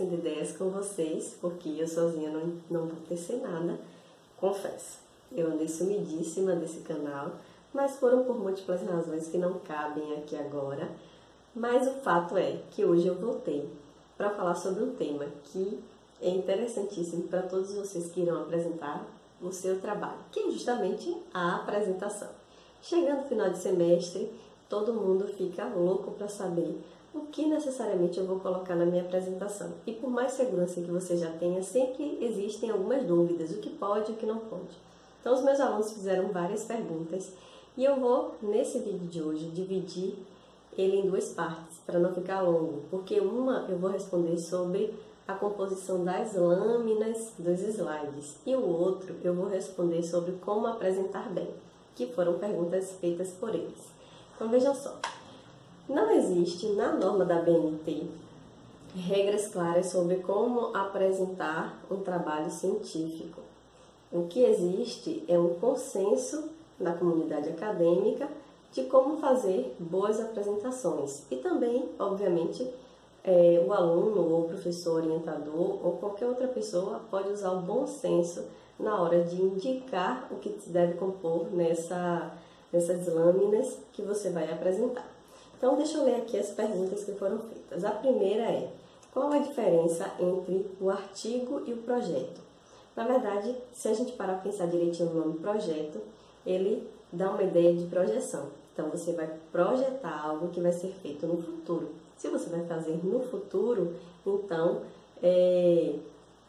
enriquecendo ideias com vocês, porque eu sozinha não vou tecer nada, confesso. Eu andei sumidíssima desse canal, mas foram por múltiplas razões que não cabem aqui agora. Mas o fato é que hoje eu voltei para falar sobre um tema que é interessantíssimo para todos vocês que irão apresentar o seu trabalho, que é justamente a apresentação. Chegando no final de semestre, todo mundo fica louco para saber o que necessariamente eu vou colocar na minha apresentação. E por mais segurança que você já tenha, sempre existem algumas dúvidas, o que pode e o que não pode. Então os meus alunos fizeram várias perguntas e eu vou, nesse vídeo de hoje, dividir ele em duas partes, para não ficar longo, porque uma eu vou responder sobre a composição das lâminas dos slides e o outro eu vou responder sobre como apresentar bem, que foram perguntas feitas por eles. Então vejam só, não existe na norma da BNT regras claras sobre como apresentar um trabalho científico. O que existe é um consenso da comunidade acadêmica de como fazer boas apresentações e também, obviamente, o aluno ou o professor orientador ou qualquer outra pessoa pode usar o bom senso na hora de indicar o que se deve compor nessas lâminas que você vai apresentar. Então, deixa eu ler aqui as perguntas que foram feitas. A primeira é: qual a diferença entre o artigo e o projeto? Na verdade, se a gente parar para pensar direitinho no nome projeto, ele dá uma ideia de projeção. Então, você vai projetar algo que vai ser feito no futuro. Se você vai fazer no futuro, então,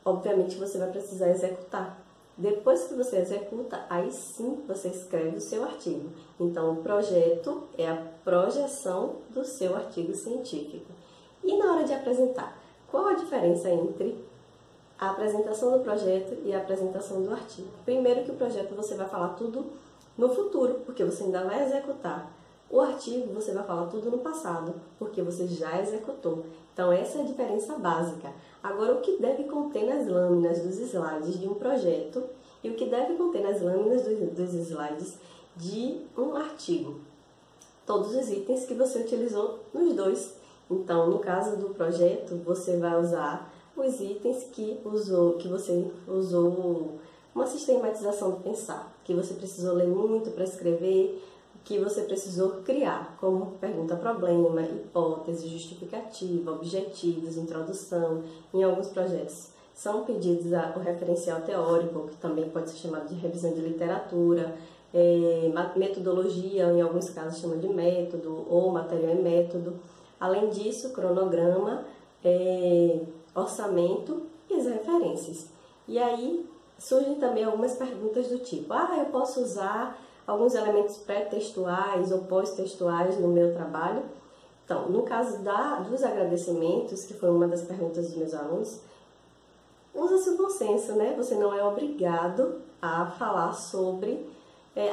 obviamente, você vai precisar executar. Depois que você executa, aí sim você escreve o seu artigo. Então, o projeto é a projeção do seu artigo científico. E na hora de apresentar, qual a diferença entre a apresentação do projeto e a apresentação do artigo? Primeiro que o projeto você vai falar tudo no futuro, porque você ainda vai executar. O artigo você vai falar tudo no passado, porque você já executou. Então essa é a diferença básica. Agora, o que deve conter nas lâminas dos slides de um projeto e o que deve conter nas lâminas dos slides de um artigo? Todos os itens que você utilizou nos dois. Então, no caso do projeto, você vai usar os itens que você usou uma sistematização do pensar, que você precisou ler muito para escrever, que você precisou criar, como pergunta-problema, hipótese, justificativa, objetivos, introdução. Em alguns projetos são pedidos o referencial teórico, que também pode ser chamado de revisão de literatura, metodologia, em alguns casos chama de método, ou material e método. Além disso, cronograma, orçamento e as referências. E aí surgem também algumas perguntas do tipo: eu posso usar alguns elementos pré-textuais ou pós-textuais no meu trabalho? Então, no caso dos agradecimentos, que foi uma das perguntas dos meus alunos, usa-se o bom senso, né? Você não é obrigado a falar sobre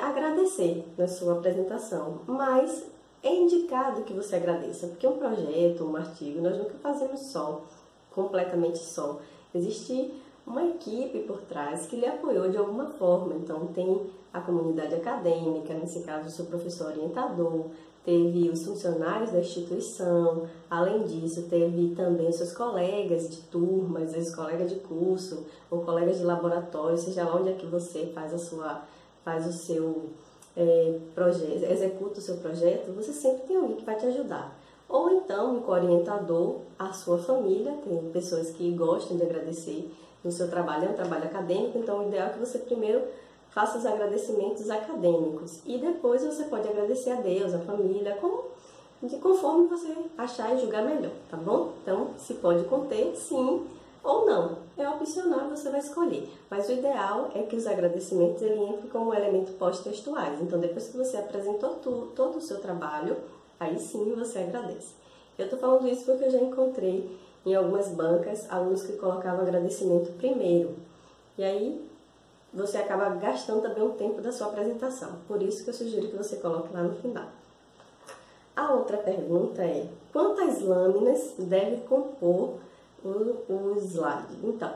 agradecer na sua apresentação, mas é indicado que você agradeça, porque um projeto, um artigo, nós nunca fazemos completamente só. Existe uma equipe por trás que lhe apoiou de alguma forma. Então, tem a comunidade acadêmica, nesse caso, o seu professor orientador, teve os funcionários da instituição, além disso, teve também os seus colegas de turma, às vezes colegas de curso, ou colegas de laboratório, seja lá onde é que você faz o seu projeto, executa o seu projeto, você sempre tem alguém que vai te ajudar. Ou então, um orientador, a sua família, tem pessoas que gostam de agradecer no seu trabalho, é um trabalho acadêmico, então o ideal é que você primeiro faça os agradecimentos acadêmicos e depois você pode agradecer a Deus, a família, conforme você achar e julgar melhor, tá bom? Então, se pode conter, sim ou não, é opcional, você vai escolher, mas o ideal é que os agradecimentos entrem como elemento pós-textuais. Então, depois que você apresentou todo o seu trabalho, aí sim você agradece. Eu estou falando isso porque eu já encontrei em algumas bancas alunos que colocavam agradecimento primeiro. E aí você acaba gastando também um tempo da sua apresentação. Por isso que eu sugiro que você coloque lá no final. A outra pergunta é: quantas lâminas deve compor o slide? Então,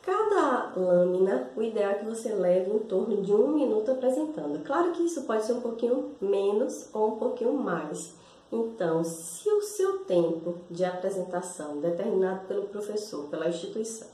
cada lâmina, o ideal é que você leve em torno de 1 minuto apresentando. Claro que isso pode ser um pouquinho menos ou um pouquinho mais. Então, se o seu tempo de apresentação determinado pelo professor, pela instituição,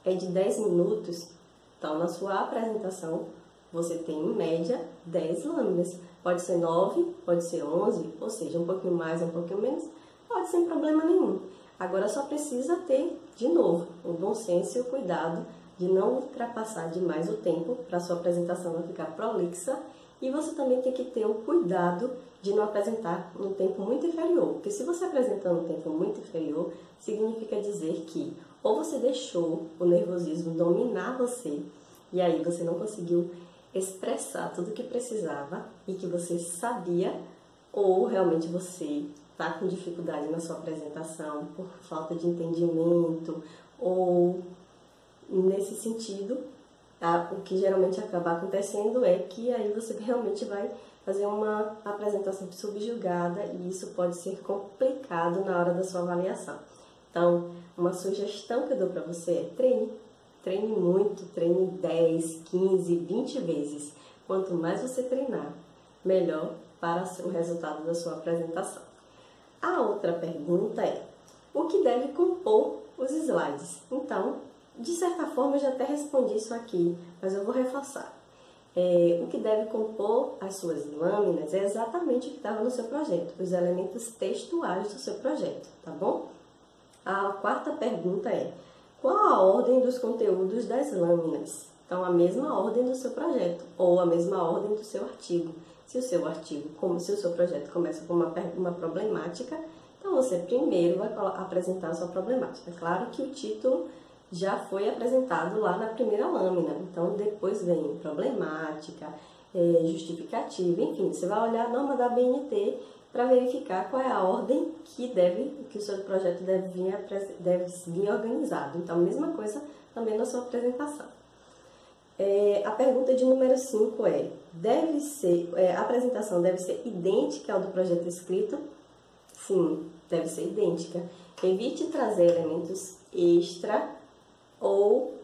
é de 10 minutos, então na sua apresentação você tem em média 10 lâminas. Pode ser 9, pode ser 11, ou seja, um pouquinho mais, um pouquinho menos, pode sem problema nenhum. Agora só precisa ter, de novo, o bom senso e o cuidado de não ultrapassar demais o tempo para a sua apresentação não ficar prolixa, e você também tem que ter o cuidado de não apresentar num tempo muito inferior, porque se você apresentar num tempo muito inferior, significa dizer que ou você deixou o nervosismo dominar você, e aí você não conseguiu expressar tudo o que precisava e que você sabia, ou realmente você está com dificuldade na sua apresentação por falta de entendimento, ou nesse sentido, o que geralmente acaba acontecendo é que aí você realmente vai fazer uma apresentação subjugada e isso pode ser complicado na hora da sua avaliação. Então, uma sugestão que eu dou para você é treine. Treine muito, treine 10, 15, 20 vezes. Quanto mais você treinar, melhor para o resultado da sua apresentação. A outra pergunta é: o que deve compor os slides? Então, de certa forma, eu já até respondi isso aqui, mas eu vou reforçar. O que deve compor as suas lâminas é exatamente o que estava no seu projeto, os elementos textuais do seu projeto, tá bom? A quarta pergunta é: qual a ordem dos conteúdos das lâminas? Então, a mesma ordem do seu projeto ou a mesma ordem do seu artigo. Se o seu artigo, se o seu projeto começa com uma problemática, então você primeiro vai apresentar a sua problemática. É claro que o título já foi apresentado lá na primeira lâmina, então depois vem problemática, justificativa, enfim, você vai olhar a norma da ABNT para verificar qual é a ordem que o seu projeto deve vir organizado. Então, a mesma coisa também na sua apresentação. A pergunta de número 5 é: a apresentação deve ser idêntica ao do projeto escrito? Sim, deve ser idêntica. Evite trazer elementos extra ou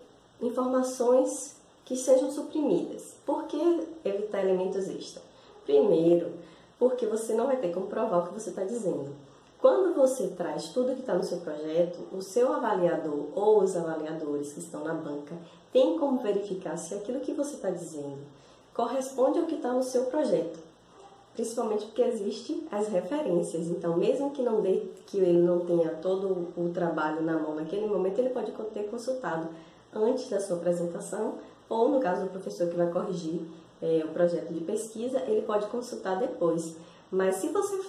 informações que sejam suprimidas. Por que evitar elementos extra? Primeiro, porque você não vai ter como provar o que você está dizendo. Quando você traz tudo que está no seu projeto, o seu avaliador ou os avaliadores que estão na banca tem como verificar se aquilo que você está dizendo corresponde ao que está no seu projeto. Principalmente porque existem as referências. Então, mesmo que ele não tenha todo o trabalho na mão naquele momento, ele pode ter consultado antes da sua apresentação, ou no caso do professor que vai corrigir o projeto de pesquisa, ele pode consultar depois. Mas se você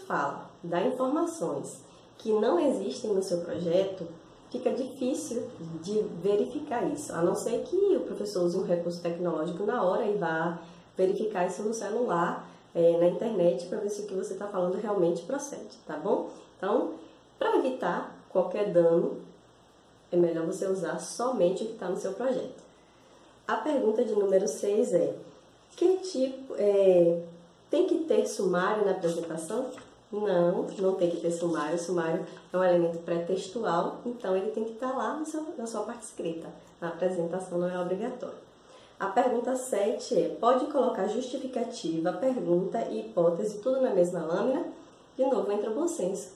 dá informações que não existem no seu projeto, fica difícil de verificar isso, a não ser que o professor use um recurso tecnológico na hora e vá verificar isso no celular, na internet, para ver se o que você está falando realmente procede, tá bom? Então, para evitar qualquer dano, é melhor você usar somente o que está no seu projeto. A pergunta de número 6 é: tem que ter sumário na apresentação? Não tem que ter sumário. O sumário é um elemento pré-textual, então ele tem que estar lá na sua parte escrita. Na apresentação não é obrigatório. A pergunta 7 é: pode colocar justificativa, pergunta e hipótese tudo na mesma lâmina? De novo, entra o bom senso.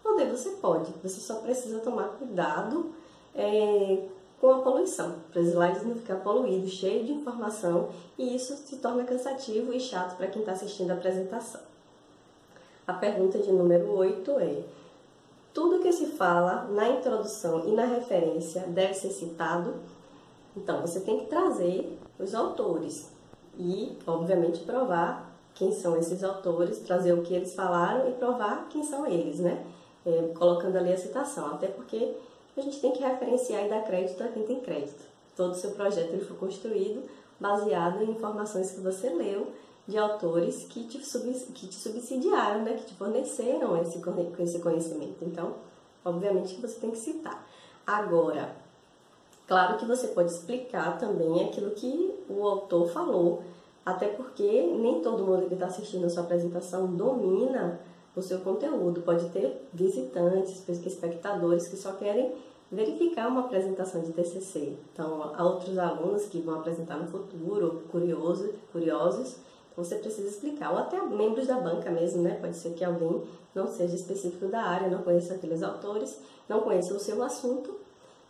Poder você pode, você só precisa tomar cuidado com a poluição, para os slides não ficar poluído, cheio de informação, e isso se torna cansativo e chato para quem está assistindo a apresentação. A pergunta de número 8 é: tudo que se fala na introdução e na referência deve ser citado? Então, você tem que trazer os autores e, obviamente, provar quem são esses autores, trazer o que eles falaram e provar quem são eles, né? Colocando ali a citação, até porque a gente tem que referenciar e dar crédito a quem tem crédito. Todo o seu projeto ele foi construído baseado em informações que você leu de autores que te subsidiaram, né? Que te forneceram esse conhecimento. Então, obviamente, você tem que citar. Agora, claro que você pode explicar também aquilo que o autor falou, até porque nem todo mundo que está assistindo a sua apresentação domina o seu conteúdo. Pode ter visitantes, espectadores que só querem verificar uma apresentação de TCC. Então, há outros alunos que vão apresentar no futuro, curiosos. você precisa explicar, ou até membros da banca mesmo, né? Pode ser que alguém não seja específico da área, não conheça aqueles autores, não conheça o seu assunto,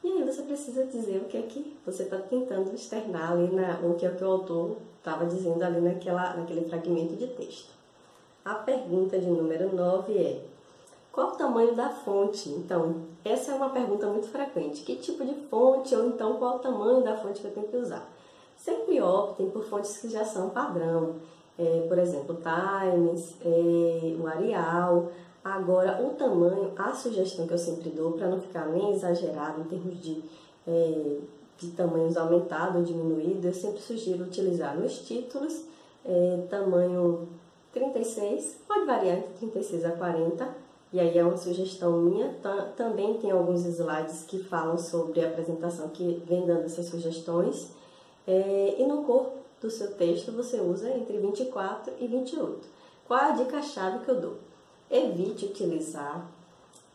e aí você precisa dizer o que é que você está tentando externar ali, o que é que o autor estava dizendo ali naquele fragmento de texto. A pergunta de número 9 é: qual o tamanho da fonte? Então, essa é uma pergunta muito frequente. Que tipo de fonte, ou então qual o tamanho da fonte que eu tenho que usar? Sempre optem por fontes que já são padrão. Por exemplo, Times, o Arial. Agora, o tamanho, a sugestão que eu sempre dou, para não ficar nem exagerado em termos de tamanhos aumentado ou diminuído, eu sempre sugiro utilizar nos títulos tamanho 36, pode variar entre 36 a 40, e aí é uma sugestão minha. Também tem alguns slides que falam sobre a apresentação que vem dando essas sugestões. E no corpo do seu texto você usa entre 24 e 28. Qual é a dica-chave que eu dou? Evite utilizar,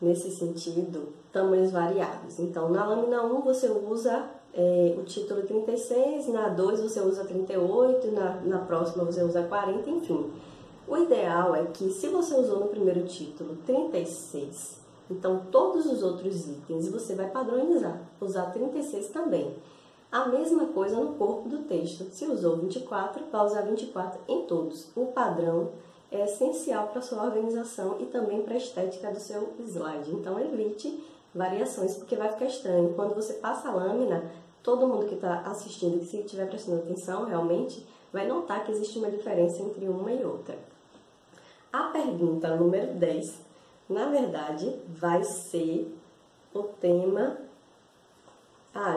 nesse sentido, tamanhos variáveis. Então, na lâmina 1 você usa o título 36, na 2 você usa 38, na próxima você usa 40, enfim. O ideal é que, se você usou no primeiro título 36, então todos os outros itens você vai padronizar, usar 36 também. A mesma coisa no corpo do texto. Se usou 24, vai usar 24 em todos. O padrão é essencial para a sua organização e também para a estética do seu slide. Então, evite variações, porque vai ficar estranho. Quando você passa a lâmina, todo mundo que está assistindo, que se estiver prestando atenção, realmente vai notar que existe uma diferença entre uma e outra. A pergunta número 10, na verdade, vai ser o tema...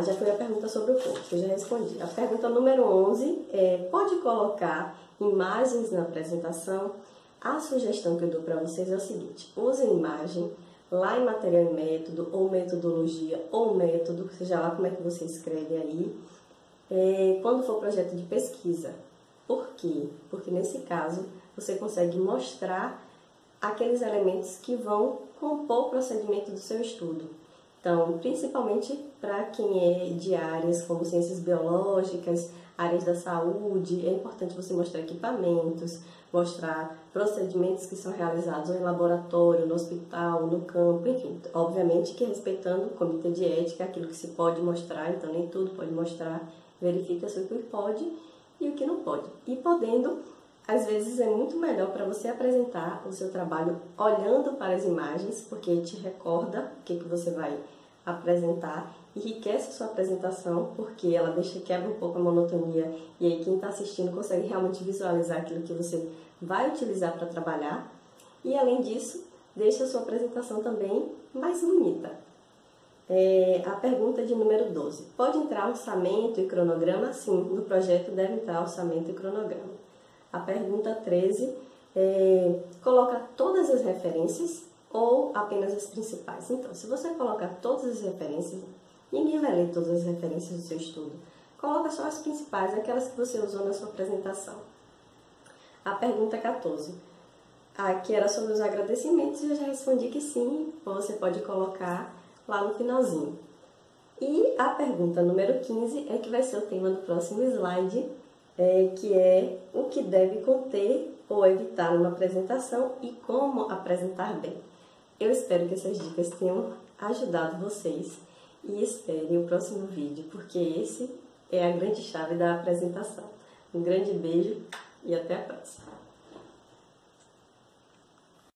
já foi a pergunta sobre o corpo, eu já respondi. A pergunta número 11 é: pode colocar imagens na apresentação? A sugestão que eu dou para vocês é o seguinte: usem imagem lá em material e método, ou metodologia, ou método, seja lá como é que você escreve aí, quando for projeto de pesquisa. Por quê? Porque nesse caso você consegue mostrar aqueles elementos que vão compor o procedimento do seu estudo. Então, principalmente para quem é de áreas como ciências biológicas, áreas da saúde, é importante você mostrar equipamentos, mostrar procedimentos que são realizados em laboratório, no hospital, no campo, enfim. Obviamente que respeitando o comitê de ética, aquilo que se pode mostrar, então nem tudo pode mostrar, verifica-se o que pode e o que não pode. E podendo, às vezes é muito melhor para você apresentar o seu trabalho olhando para as imagens, porque te recorda o que você vai apresentar, enriquece a sua apresentação, porque ela quebra um pouco a monotonia, e aí quem está assistindo consegue realmente visualizar aquilo que você vai utilizar para trabalhar, e além disso, deixa a sua apresentação também mais bonita. A pergunta de número 12. Pode entrar orçamento e cronograma? Sim, no projeto deve entrar orçamento e cronograma. A pergunta 13 coloca todas as referências ou apenas as principais? Então, se você colocar todas as referências, ninguém vai ler todas as referências do seu estudo. Coloca só as principais, aquelas que você usou na sua apresentação. A pergunta 14. Que era sobre os agradecimentos, eu já respondi que sim, você pode colocar lá no finalzinho. E a pergunta número 15 é que vai ser o tema do próximo slide, que é o que deve conter ou evitar numa apresentação e como apresentar bem. Eu espero que essas dicas tenham ajudado vocês e esperem o próximo vídeo, porque esse é a grande chave da apresentação. Um grande beijo e até a próxima!